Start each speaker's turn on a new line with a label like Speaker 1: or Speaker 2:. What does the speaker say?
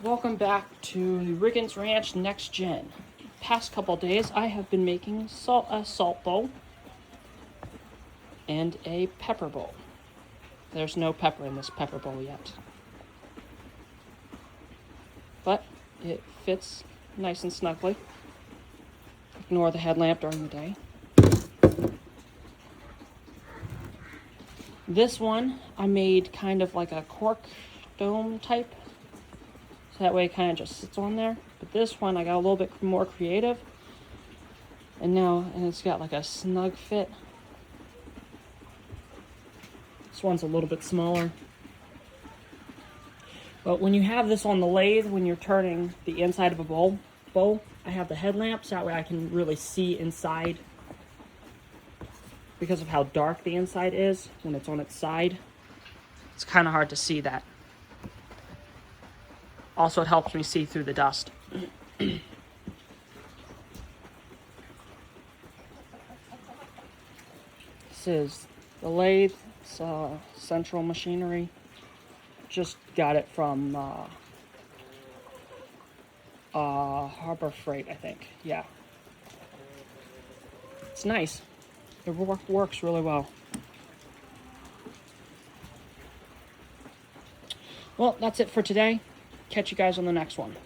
Speaker 1: Welcome back to the Riggins Ranch Next Gen. Past couple days I have been making a salt bowl and a pepper bowl. There's no pepper in this pepper bowl yet, but it fits nice and snugly. Ignore the headlamp during the day. This one I made kind of like a cork dome type, so that way it kind of just sits on there. But this one I got a little bit more creative, and it's got like a snug fit. This one's a little bit smaller. But when you have this on the lathe, when you're turning the inside of a bowl, I have the headlamp so that way I can really see inside. Because of how dark the inside is when it's on its side, it's kind of hard to see that. Also, it helps me see through the dust. This is the lathe. It's Central Machinery. Just got it from Harbor Freight, I think. Yeah. It's nice. It works really well. Well, that's it for today. Catch you guys on the next one.